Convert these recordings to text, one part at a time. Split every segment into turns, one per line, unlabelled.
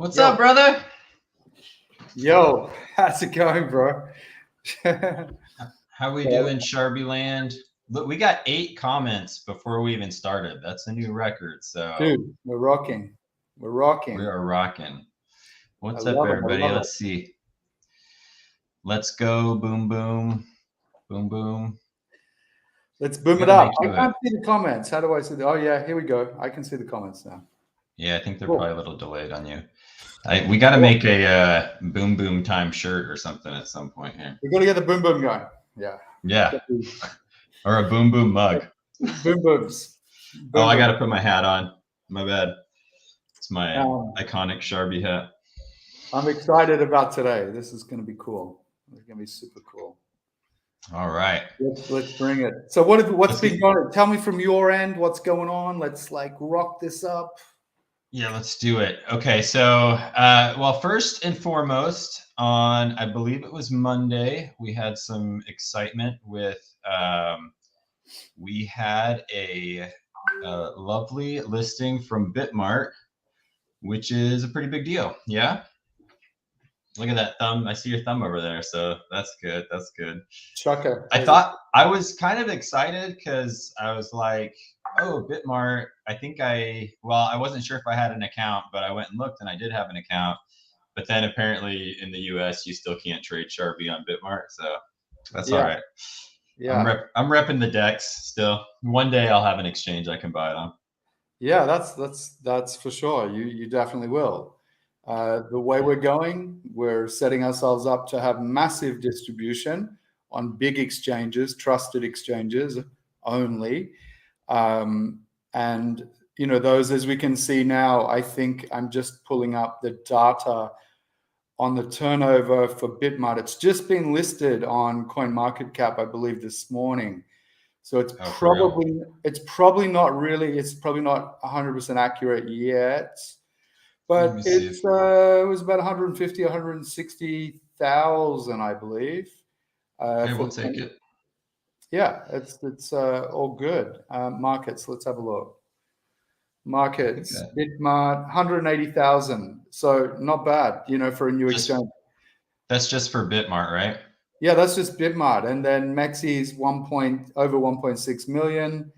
What's
Yo.
up, brother?
Yo, how's it going, bro?
How we doing, Sharbi Land? Look, we got 8 comments before we even started. That's a new record. So,
Dude, we're rocking. We're
we
rocking.
are rocking. What's
I
up,
love it. I
everybody?
love
Let's see. Let's go. Boom, boom. Boom, boom.
Let's boom it
Gotta
up.
make
I
you
can't see the comments. How do I see the? Oh, yeah, here we go. I can see the comments now.
Yeah, I think they're
Cool.
probably a little delayed on you. We got to make a boom, boom time shirt or something at some point here.
We got to get the boom boom going. Yeah.
Yeah. Or a boom, boom mug.
Boom booms.
Oh, I got to put my hat on. My bad. It's my iconic Sharbi hat.
I'm excited about today. This is going to be cool. It's going to be super cool.
All right.
Let's bring it. So what's been going on? Tell me from your end what's going on. Let's rock this up.
Yeah, let's do it. Okay, so well, first and foremost, on I believe it was Monday, we had some excitement with we had a lovely listing from Bitmart, which is a pretty big deal. Yeah. Look at that thumb. I see your thumb over there. So that's good. That's good.
Chucker.
I thought I was kind of excited because I was like, oh, Bitmart. I wasn't sure if I had an account, but I went and looked and I did have an account. But then apparently in the US, you still can't trade Sharbi on Bitmart. So that's all right.
Yeah.
I'm repping the DEX still. One day I'll have an exchange I can buy it on.
Yeah, that's for sure. You definitely will. The way we're going, we're setting ourselves up to have massive distribution on big exchanges, trusted exchanges only. And, those, as we can see now, I think I'm just pulling up the data on the turnover for Bitmart. It's just been listed on CoinMarketCap, I believe, this morning. So it's probably not 100% accurate yet, but it was about 150, 160,000, I believe.
Hey, we'll take it.
Yeah, it's all good. Markets, let's have a look. Markets, Bitmart, 180,000. So not bad, for a new exchange.
That's just for Bitmart, right?
Yeah, that's just Bitmart. And then Mexi's over 1.6 million.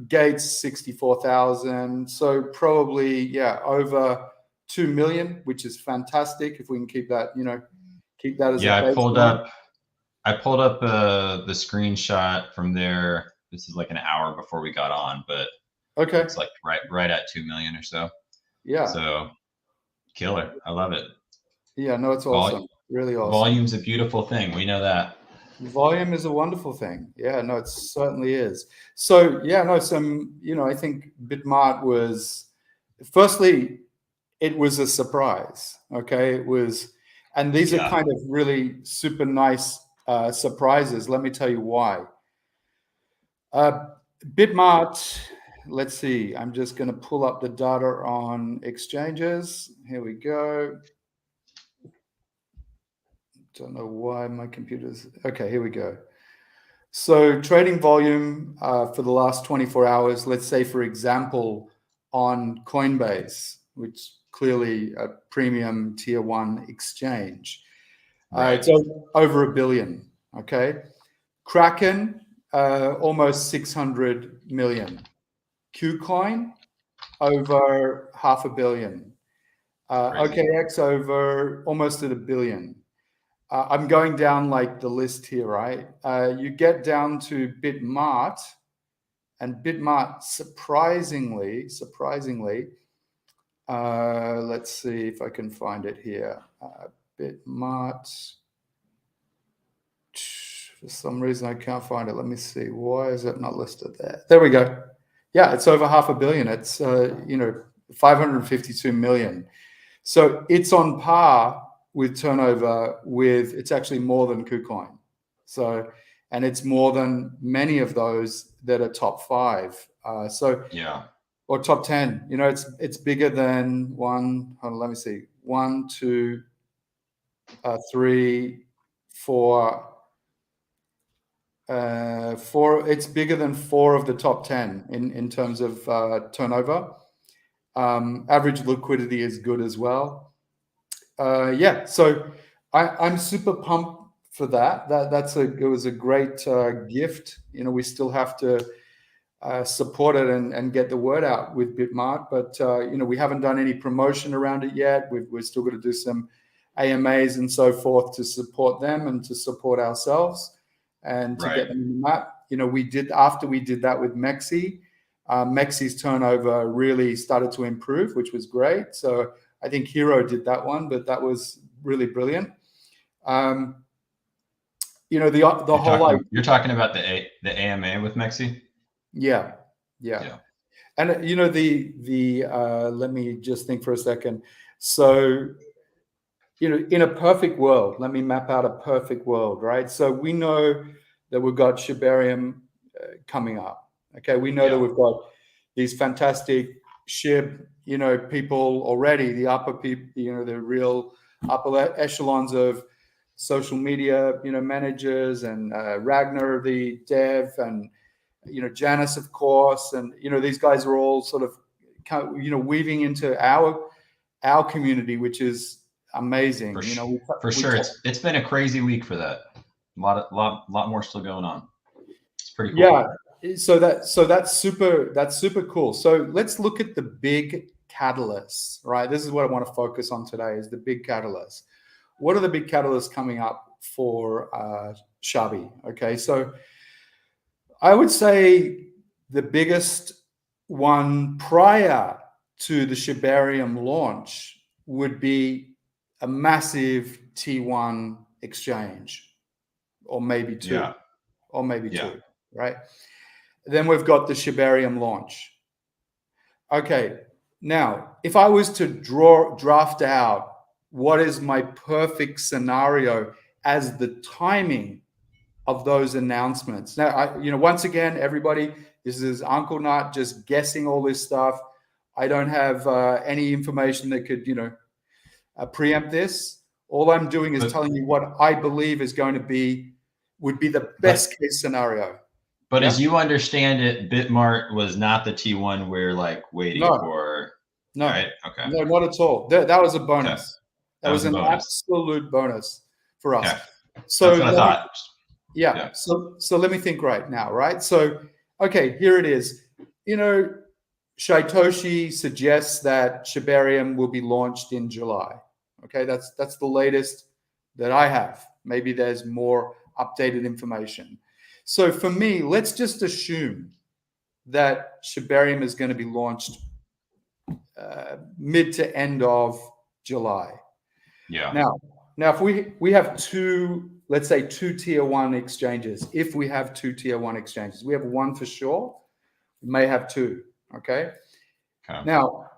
Gates, 64,000. So probably, over 2 million, which is fantastic if we can keep that, keep that as a baseline.
I pulled up the screenshot from there. This is like an hour before we got on, but it's like right at 2 million or so.
Yeah.
So killer. I love it.
Yeah, no, it's awesome. Really awesome.
Volume's a beautiful thing. We know that.
Volume is a wonderful thing. Yeah, no, it certainly is. So I think Bitmart was, firstly, it was a surprise. Okay, it was, and these are kind of really super nice surprises. Let me tell you why. Bitmart, let's see. I'm just going to pull up the data on exchanges. Here we go. Don't know why my computer's okay. Here we go. So trading volume for the last 24 hours, let's say, for example, on Coinbase, which clearly a premium tier 1 exchange. It's over 1 billion. Okay. Kraken, almost 600 million. KuCoin, over 500 million. OKX, over almost at 1 billion. I'm going down the list here, right? You get down to Bitmart, and Bitmart, surprisingly, let's see if I can find it here. Bitmart, for some reason I can't find it. Let me see. Why is it not listed there? There we go. Yeah, it's over 500 million. It's 552 million. So it's on par with turnover it's actually more than KuCoin. So, and it's more than many of those that are top 5. Or top 10, it's bigger than let me see, 1, 2, 3, 4, 4. It's bigger than 4 of the top 10 in terms of turnover. Average liquidity is good as well. Yeah, so I'm super pumped for that. It was a great gift. You know, we still have to support it and get the word out with Bitmart, but you know, we haven't done any promotion around it yet. We're still going to do some AMAs and so forth to support them and to support ourselves and to get them in the map. You know, after we did that with Mexi. Mexi's turnover really started to improve, which was great. So I think Hero did that one, but that was really brilliant. You know,
you're talking about the AMA with Mexi.
Yeah. And you know, let me just think for a second. So, you know, in a perfect world, let me map out a perfect world, right? So we know that we've got Shibarium coming up. Okay, we know that we've got these fantastic SHIB, you know, people already, the upper people, you know, the real upper echelons of social media, you know, managers, and Ragnar, the dev, and you know, Janice, of course, and you know, these guys are all sort of, you know, weaving into our community, which is amazing. You know,
for sure, it's been a crazy week for that. A lot more still going on. It's pretty cool.
Yeah. So that's super cool. So let's look at the big catalysts, right? This is what I want to focus on today, is the big catalysts. What are the big catalysts coming up for Sharbi? Okay, so I would say the biggest one prior to the Shibarium launch would be a massive T1 exchange, or maybe two, two, right? Then we've got the Shibarium launch. Okay, now if I was to draft out what is my perfect scenario as the timing of those announcements. Now, you know, once again, everybody, this is Uncle Nut just guessing all this stuff. I don't have any information that could, you know, preempt this. All I'm doing is telling you what I believe is going to would be the best case scenario.
But as you understand it, Bitmart was not the T1 we're like waiting for.
No,
right? Okay.
No, not at all. That was a bonus. Okay. That was an absolute bonus for us.
Okay.
So
that's what I thought.
Yeah. So let me think right now, right? So, okay, here it is. You know, Shaitoshi suggests that Shibarium will be launched in July. Okay, that's the latest that I have. Maybe there's more updated information. So for me, let's just assume that Shibarium is going to be launched mid to end of July.
Yeah.
Now, if we have let's say two tier one exchanges, if we have two tier one exchanges, we have one for sure. We may have two. Okay. Now,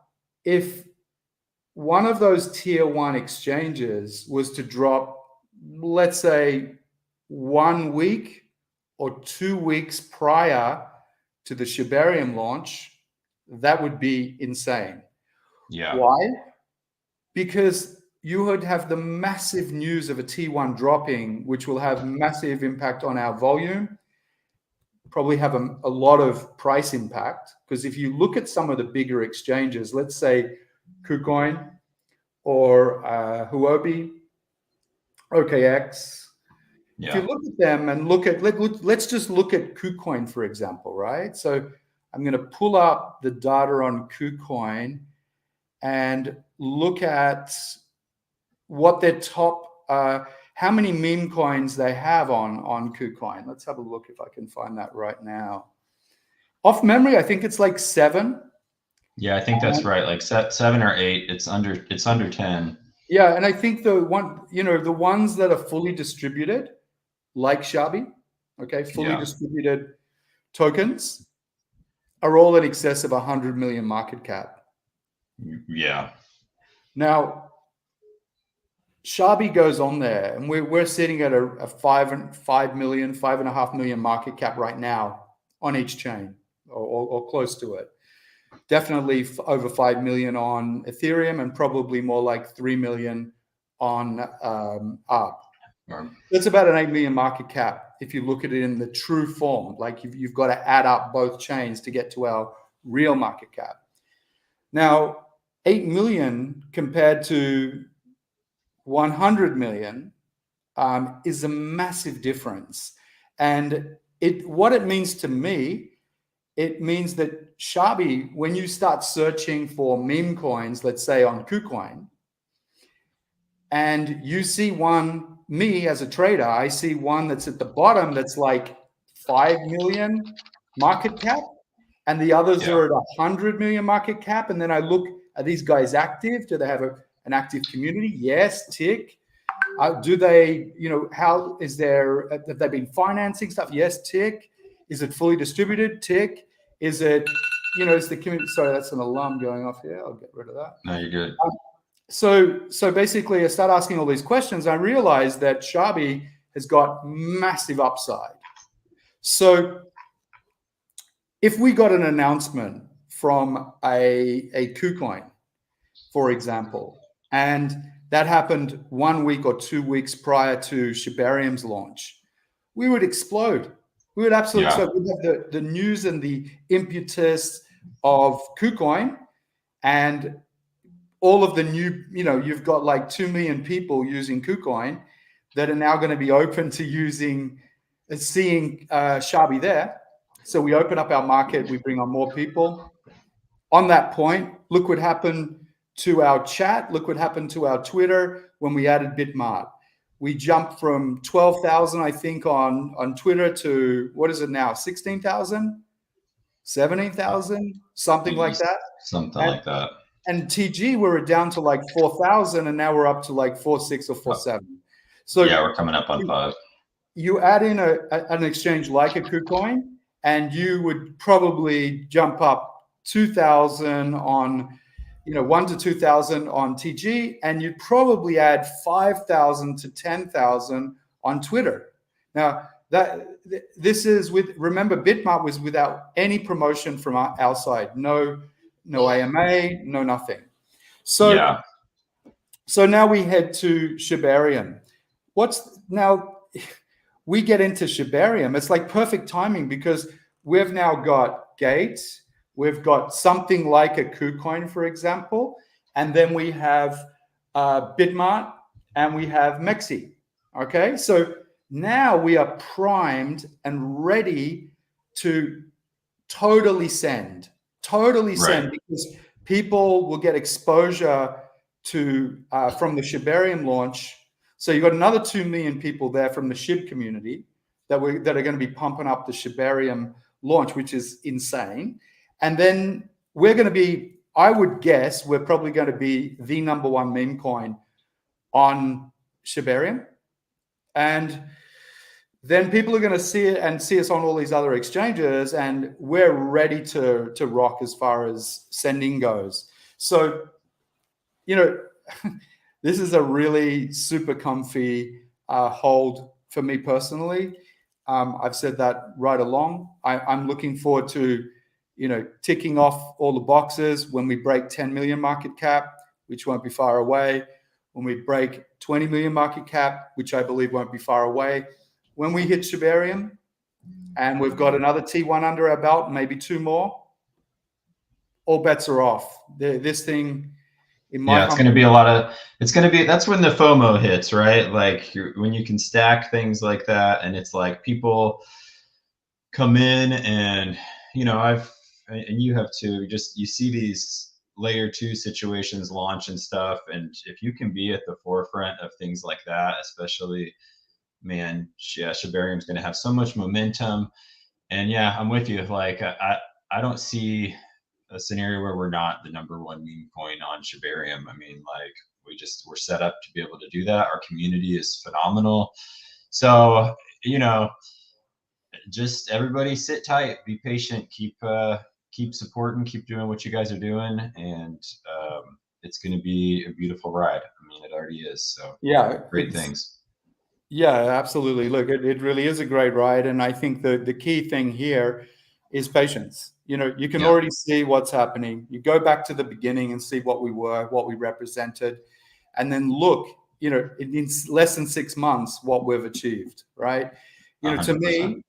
if one of those tier one exchanges was to drop, let's say 1 week or 2 weeks prior to the Shibarium launch, that would be insane.
Yeah.
Why? Because you would have the massive news of a T1 dropping, which will have massive impact on our volume, probably have a lot of price impact. Because if you look at some of the bigger exchanges, let's say KuCoin or Huobi, OKX, if you look at them and let's just look at KuCoin, for example, right? So I'm going to pull up the data on KuCoin and look at what their top, how many meme coins they have on KuCoin. Let's have a look if I can find that right now. Off memory, I think it's like 7.
Yeah, I think that's right. Like 7 or 8. It's under 10.
Yeah, and I think the ones that are fully distributed, like Sharbi, okay, fully distributed tokens, are all in excess of 100 million market cap.
Yeah.
Now, Sharbi goes on there, and we're sitting at a 5 million, 5.5 million market cap right now on each chain, or close to it. Definitely over 5 million on Ethereum, and probably more like 3 million on ARB. That's about an 8 million market cap if you look at it in the true form. Like you've got to add up both chains to get to our real market cap. Now, 8 million compared to 100 million is a massive difference. And what it means to me, it means that Sharbi, when you start searching for meme coins, let's say on KuCoin, and you see one, me as a trader, I see one that's at the bottom that's like 5 million market cap, and the others are at 100 million market cap. And then I look, are these guys active? Do they have an active community? Yes, tick. Do they, how is there, have they been financing stuff? Yes, tick. Is it fully distributed? Tick. Is it, is the community, sorry, that's an alarm going off here. I'll get rid of that.
No, you're good.
So basically I start asking all these questions. I realized that Sharbi has got massive upside. So if we got an announcement from a KuCoin, for example, and that happened 1 week or 2 weeks prior to Shibarium's launch, we would explode. We would absolutely explode. We'd have the news and the impetus of KuCoin, and all of the new, you've got like 2 million people using KuCoin that are now going to be open to seeing Sharbi there. So we open up our market, we bring on more people. On that point, look what happened to our chat. Look what happened to our Twitter when we added Bitmart. We jumped from 12,000, I think, on Twitter to, what is it now, 16,000, 17,000, something like that.
Something like that.
And TG, we were down to like 4,000, and now we're up to like 4.6 or 4.7. So
yeah, we're coming up on 5.
You add in an exchange like a KuCoin, and you would probably jump up 2,000 on, 1 to 2,000 on TG, and you'd probably add 5,000 to 10,000 on Twitter. Now, this is remember, Bitmart was without any promotion from our side. No AMA, no nothing. So now we head to Shibarium. Now we get into Shibarium. It's like perfect timing because we've now got Gates, we've got something like a KuCoin, for example, and then we have Bitmart and we have Mexi. Okay, so now we are primed and ready to totally send. Because people will get exposure to from the Shibarium launch. So you've got another 2 million people there from the Shib community that are going to be pumping up the Shibarium launch, which is insane. And then we're going to be, I would guess, we're probably going to be the #1 meme coin on Shibarium. And then people are going to see it and see us on all these other exchanges, and we're ready to rock as far as sending goes. So, this is a really super comfy hold for me personally. I've said that right along. I'm looking forward to, ticking off all the boxes when we break 10 million market cap, which won't be far away. When we break 20 million market cap, which I believe won't be far away. When we hit Shibarium and we've got another T1 under our belt, maybe 2 more, all bets are off. This thing,
it's going to be that's when the FOMO hits, right? Like when you can stack things like that, and it's like people come in and, and you have to you see these layer 2 situations launch and stuff. And if you can be at the forefront of things like that, especially, man, Shibarium's going to have so much momentum. And I'm with you. Like, I don't see a scenario where we're not the #1 meme coin on Shibarium. I mean, like, we're set up to be able to do that. Our community is phenomenal. So, just everybody sit tight, be patient, keep supporting, keep doing what you guys are doing. And it's going to be a beautiful ride. I mean, it already is. So great things.
Yeah, absolutely. Look, it really is a great ride. And I think the key thing here is patience. You can already see what's happening. You go back to the beginning and see what we were, what we represented, and then look, in less than 6 months, what we've achieved, right? 100%.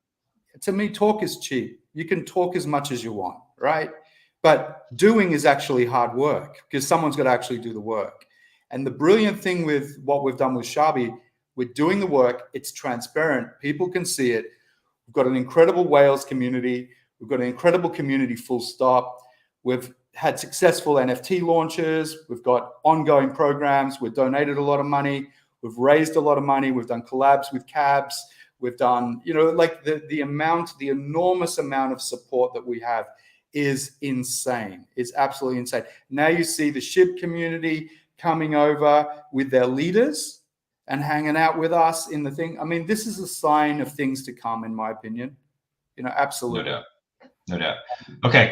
To me, talk is cheap. You can talk as much as you want, right? But doing is actually hard work because someone's got to actually do the work. And the brilliant thing with what we've done with Sharbi, we're doing the work. It's transparent. People can see it. We've got an incredible Wales community. We've got an incredible community, full stop. We've had successful NFT launches. We've got ongoing programs. We've donated a lot of money. We've raised a lot of money. We've done collabs with cabs. We've done, like the enormous amount of support that we have is insane. It's absolutely insane. Now you see the SHIB community coming over with their leaders and hanging out with us in the thing. I mean, this is a sign of things to come, in my opinion. Absolutely.
No doubt. Okay,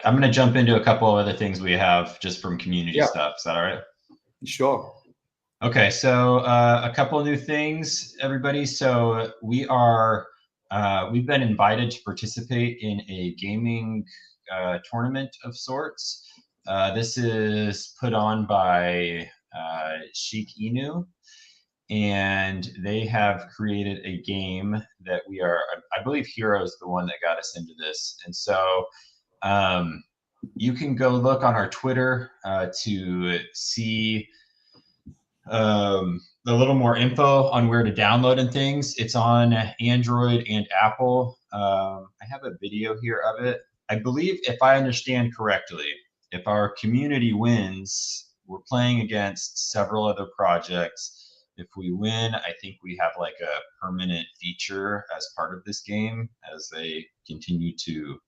I'm going to jump into a couple of other things we have just from community stuff. Is that all right?
Sure.
Okay, so a couple of new things, everybody. So we've been invited to participate in a gaming tournament of sorts. This is put on by Sheik Inu, and they have created a game that I believe Hero is the one that got us into this. And so you can go look on our Twitter to see a little more info on where to download and things. It's on Android and Apple. I have a video here of it. I believe, if I understand correctly, if our community wins, we're playing against several other projects. If we win, I think we have like a permanent feature as part of this game as they continue to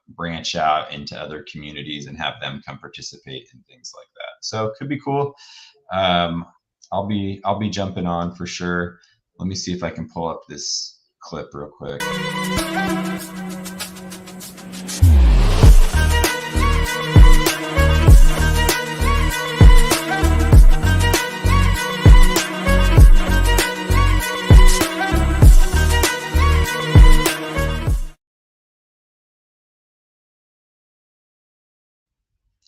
branch out into other communities and have them come participate in things like that. So it could be cool. I'll be jumping on for sure. Let me see if I can pull up this clip real quick.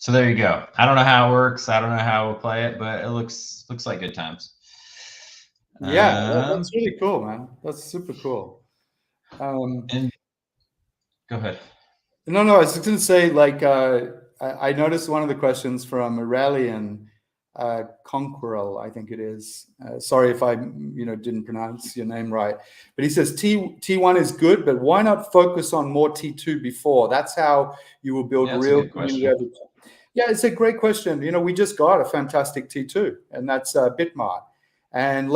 So there you go. I don't know how it works. I don't know how we'll play it, but it looks like good times.
Yeah, that's really cool, man. That's super cool.
And go ahead.
No, I was just going to say, like, I noticed one of the questions from Aurelian Conquerel, I think it is. Sorry if I, didn't pronounce your name right. But he says T1 is good, but why not focus on more T2 before? That's how you will build real community over time. Yeah, it's a great question. We just got a fantastic T2, and that's Bitmart. And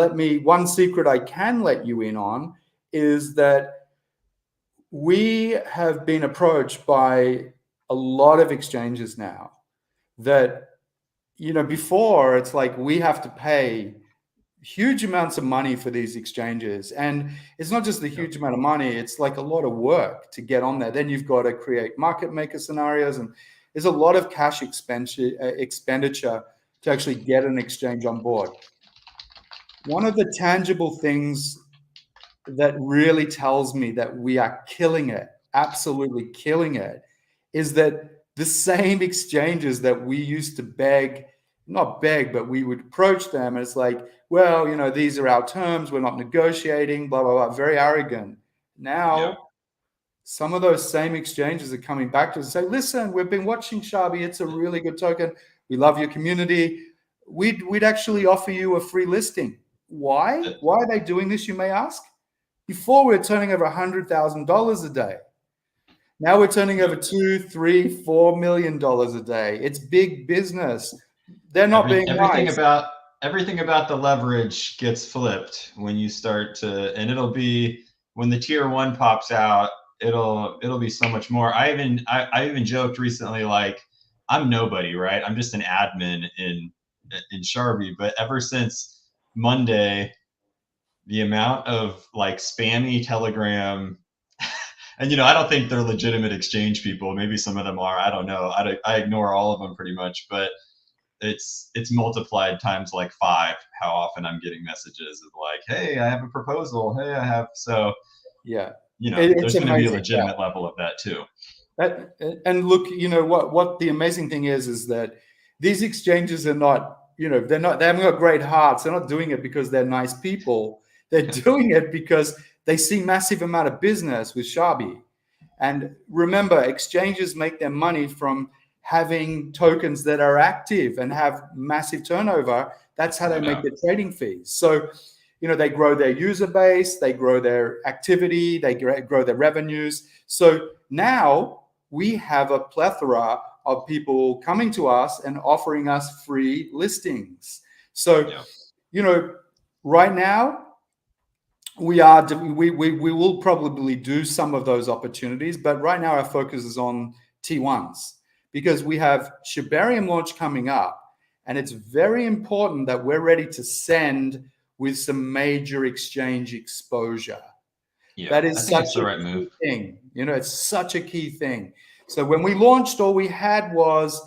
one secret I can let you in on is that we have been approached by a lot of exchanges now that, before it's like we have to pay huge amounts of money for these exchanges. And it's not just the huge amount of money, it's like a lot of work to get on there. Then you've got to create market maker scenarios, and there's a lot of cash expenditure to actually get an exchange on board. One of the tangible things that really tells me that we are killing it, absolutely killing it, is that the same exchanges that we used to not beg, but we would approach them and it's like, well, these are our terms, we're not negotiating, blah, blah, blah, very arrogant. Now, some of those same exchanges are coming back to us and say, listen, we've been watching Sharbi, it's a really good token, we love your community, we'd actually offer you a free listing. Why? Why are they doing this, you may ask? Before we were turning over $100,000 a day. Now we're turning over $2, $3, $4 million a day. It's big business. They're not being nice.
Everything about the leverage gets flipped when you start to, and it'll be when the tier 1 pops out. It'll be so much more. I even joked recently, like, I'm nobody, right? I'm just an admin in Sharbi, but ever since Monday, the amount of like spammy Telegram, and I don't think they're legitimate exchange people. Maybe some of them are. I don't know. I ignore all of them pretty much, but it's multiplied times like 5 how often I'm getting messages of like, hey, I have a proposal. Hey, I have. So
yeah,
there's going to be a legitimate level of that too.
And look, what the amazing thing is that these exchanges are not, they haven't got great hearts. They're not doing it because they're nice people. They're doing it because they see massive amount of business with Sharbi. And remember, exchanges make their money from having tokens that are active and have massive turnover. That's how they make their trading fees. So, they grow their user base, they grow their activity, they grow their revenues. So now we have a plethora of people coming to us and offering us free listings. So, right now, we will probably do some of those opportunities, but right now our focus is on T1s because we have Shibarium launch coming up, and it's very important that we're ready to send with some major exchange exposure.
Yeah,
that is such
the right move.
Thing. It's such a key thing. So when we launched, all we had was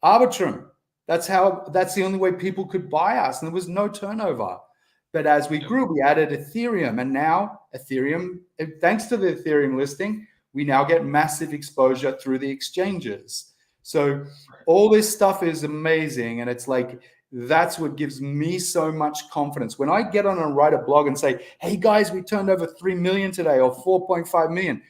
Arbitrum. That's the only way people could buy us, and there was no turnover. But as we grew, we added Ethereum, and now Ethereum, thanks to the Ethereum listing, we now get massive exposure through the exchanges. So all this stuff is amazing, and it's like, that's what gives me so much confidence. When I get on and write a blog and say, hey guys, we turned over 3 million today, or 4.5 million,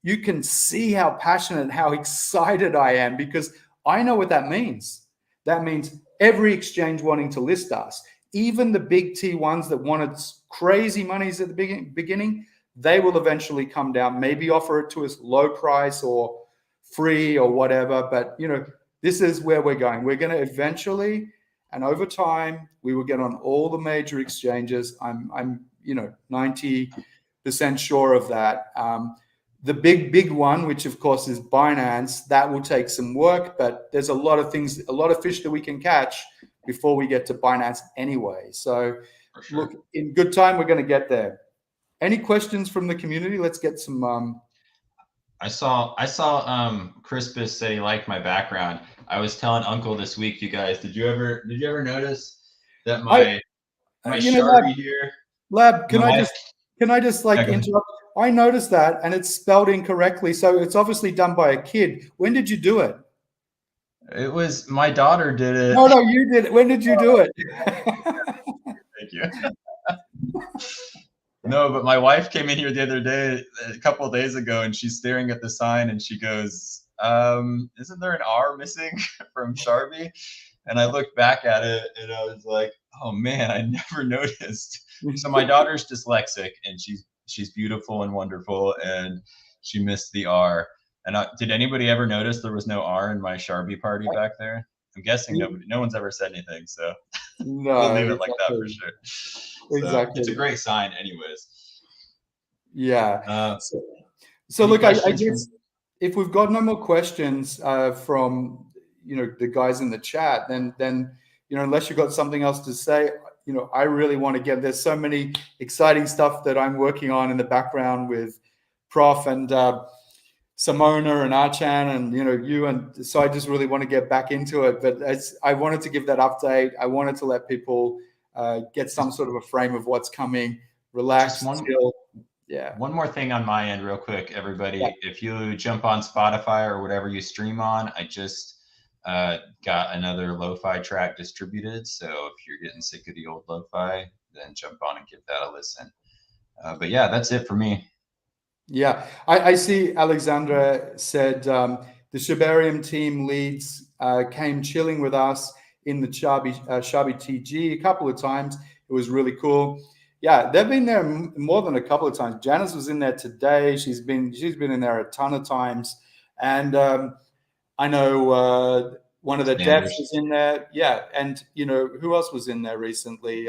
you can see how passionate, how excited I am, because I know what that means. That means every exchange wanting to list us. Even the big T1s that wanted crazy monies at the beginning, they will eventually come down, maybe offer it to us low price or free or whatever. But, this is where we're going. We're going to eventually, and over time, we will get on all the major exchanges. I'm 90% sure of that. The big one, which of course is Binance, that will take some work, but there's a lot of fish that we can catch before we get to Binance anyway. So look, in good time, we're going to get there. Any questions from the community? Let's get some.
I saw Crispus say he liked my background. I was telling Uncle this week, you guys, did you ever notice that my Sharbi here?
Lab, can I just interrupt? I noticed that, and it's spelled incorrectly. So it's obviously done by a kid. When did you do it?
It was my daughter did it.
No, you did it. When did you do it?
Thank you. No, but my wife came in here the other day, a couple of days ago, and she's staring at the sign, and she goes, "Isn't there an R missing from Sharbi?" And I looked back at it, and I was like, "Oh man, I never noticed." So my daughter's dyslexic, and she's beautiful and wonderful, and she missed the R. And did anybody ever notice there was no R in my Sharbi party back there? I'm guessing no one's ever said anything, so
no,
we'll leave it like that for sure. So
exactly.
it's a great sign anyways.
Yeah. So look, I guess if we've got no more questions from the guys in the chat, then unless you've got something else to say, I really want to get, there's so many exciting stuff that I'm working on in the background with Prof and Simona and Archan and you, and so I just really want to get back into it. But I wanted to give that update. I wanted to let people get some sort of a frame of what's coming. Relax, chill. Yeah.
One more thing on my end, real quick, everybody. Yeah. If you jump on Spotify or whatever you stream on, I just got another lo-fi track distributed. So if you're getting sick of the old lo-fi, then jump on and give that a listen. But yeah, that's it for me.
Yeah, I see Alexandra said the Shibarium team leads came chilling with us in the Sharbi TG a couple of times. It was really cool. Yeah, they've been there more than a couple of times. Janice was in there today. She's been in there a ton of times. And I know one of the devs was in there. Yeah, and who else was in there recently?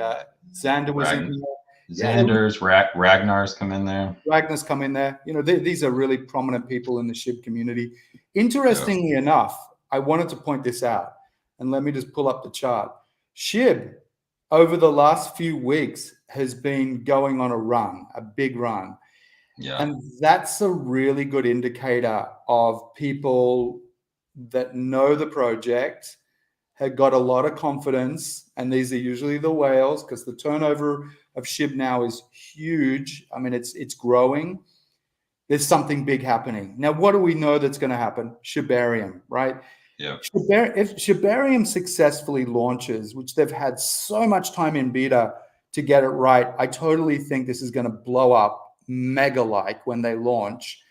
Xander was in there.
Xander's, Ragnar's come in there.
Ragnar's come in there. These are really prominent people in the SHIB community. Interestingly enough, I wanted to point this out, and let me just pull up the chart. SHIB, over the last few weeks, has been going on a big run.
Yeah.
And that's a really good indicator of people that know the project, have got a lot of confidence, and these are usually the whales because the turnover of SHIB now is huge. I mean, it's growing. There's something big happening. Now, what do we know that's going to happen? Shibarium, right?
Yeah.
If Shibarium successfully launches, which they've had so much time in beta to get it right, I totally think this is going to blow up mega-like when they launch.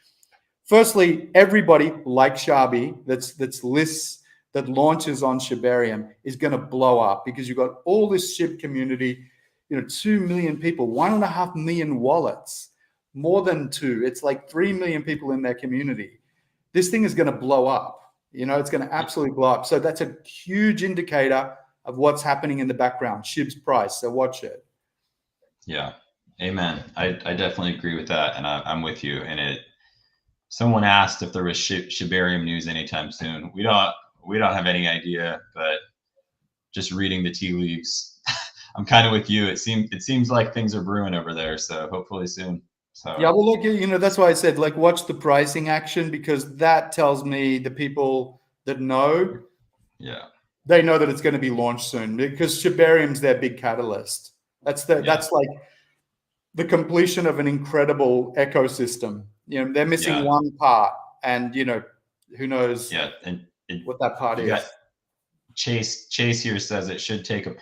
firstly, everybody like Sharbi that's lists that launches on Shibarium is going to blow up because you've got all this SHIB community, 2 million people, 1.5 million wallets, more than two. It's like 3 million people in their community. This thing is going to blow up. It's going to absolutely blow up. So that's a huge indicator of what's happening in the background, SHIB's price. So watch it.
Yeah. Amen. I definitely agree with that. And I'm with you. And someone asked if there was Shibarium news anytime soon. We don't have any idea, but just reading the tea leaves, I'm kind of with you. It seems like things are brewing over there. So hopefully soon. So
yeah, well, look, that's why I said, like, watch the pricing action, because that tells me the people that know,
yeah,
they know that it's going to be launched soon, because Shibarium's their big catalyst. That's like the completion of an incredible ecosystem. They're missing one part, and who knows
and
what that part is.
Chase here says it should take a large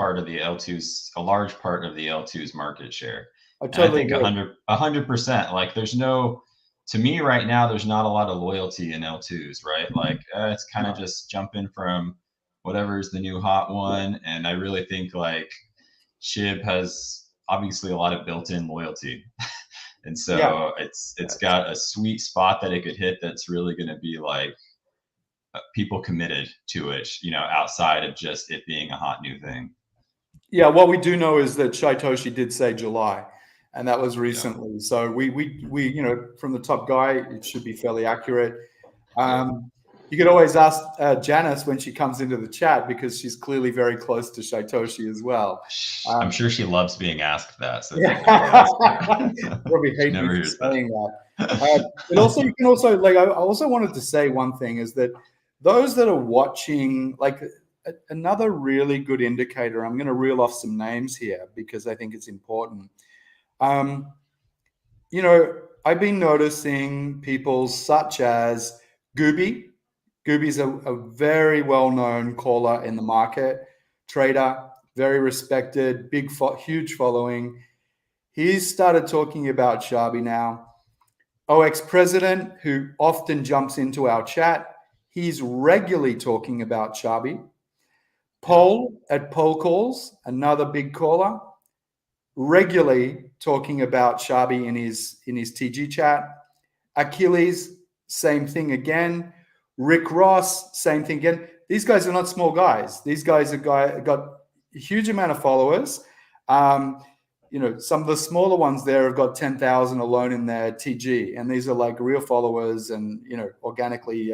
part of the L2's market share.
I totally
think 100%. Like, to me right now, there's not a lot of loyalty in L2s, right? Like, it's kind of just jumping from whatever's the new hot one. And I really think like SHIB has obviously a lot of built-in loyalty. And so it's got a sweet spot that it could hit that's really going to be like people committed to it, outside of just it being a hot new thing.
Yeah, what we do know is that Shaitoshi did say July, and that was recently. Yeah. So we from the top guy, it should be fairly accurate. You could always ask Janice when she comes into the chat, because she's clearly very close to Shaitoshi as well.
I'm sure she loves being asked that. So
probably hate me saying that. But also, you can also, like, I also wanted to say one thing is that those that are watching, like, another really good indicator, I'm going to reel off some names here because I think it's important. I've been noticing people such as Gooby. Gooby's a very well-known caller in the market, trader, very respected, huge following. He's started talking about Sharbi now. OX President, who often jumps into our chat, he's regularly talking about Sharbi. Paul at Pole Calls, another big caller, regularly talking about Sharbi in his TG chat. Achilles, same thing again. Rick Ross, same thing again. These guys are not small guys. These guys have got a huge amount of followers. Some of the smaller ones there have got 10,000 alone in their TG, and these are like real followers and organically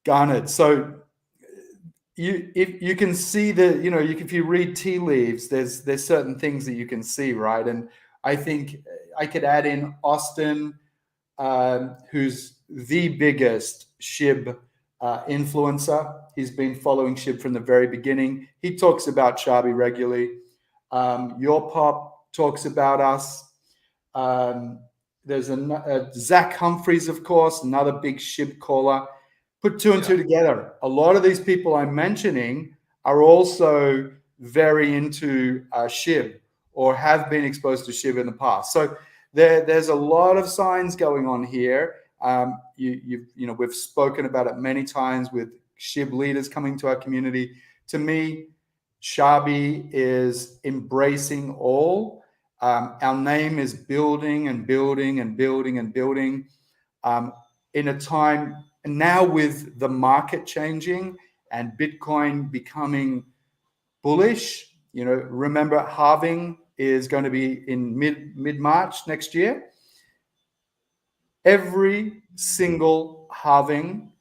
garnered. So if you can see if you read tea leaves, there's certain things that you can see, right? And I think I could add in Austin, who's the biggest SHIB influencer. He's been following SHIB from the very beginning. He talks about Sharbi regularly. Your Pop talks about us. There's Zach Humphreys, of course, another big SHIB caller. Put two and two together. A lot of these people I'm mentioning are also very into SHIB or have been exposed to SHIB in the past. So there's a lot of signs going on here. We've spoken about it many times with SHIB leaders coming to our community. To me, Sharbi is embracing all. Our name is building and building and building and building in a time now with the market changing and Bitcoin becoming bullish. Remember, halving is going to be in mid-March next year. Every single halving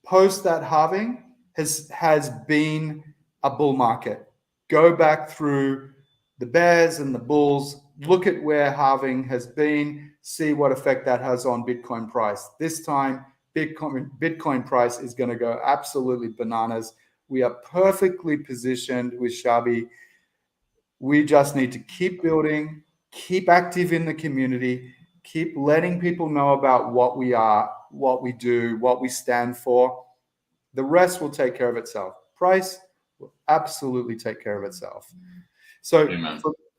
post that halving has been a bull market. Go back through the bears and the bulls, look at where halving has been, see what effect that has on Bitcoin price. This time, Bitcoin price is going to go absolutely bananas. We are perfectly positioned with Sharbi. We just need to keep building, keep active in the community, keep letting people know about what we are, what we do, what we stand for. The rest will take care of itself. Price will absolutely take care of itself. So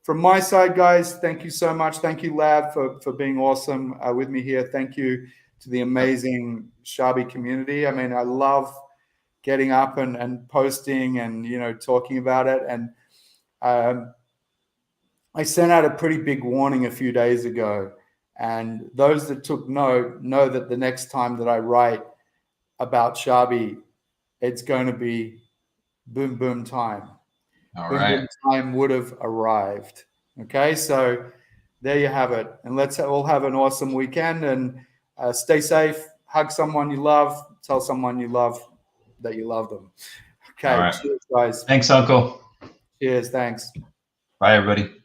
from my side, guys, thank you so much. Thank you, Lab, for being awesome with me here. Thank you to the amazing Sharbi community. I mean, I love getting up and posting and, you know, talking about it. And I sent out a pretty big warning a few days ago. And those that took note know that the next time that I write about Sharbi, it's going to be boom, boom time.
All
Boom,
right.
boom time would have arrived. Okay, so there you have it. And let's all have an awesome weekend and stay safe. Hug someone you love. Tell someone you love that you love them. Okay,
All right.
cheers, guys.
Thanks, Uncle.
Cheers, thanks.
Bye, everybody.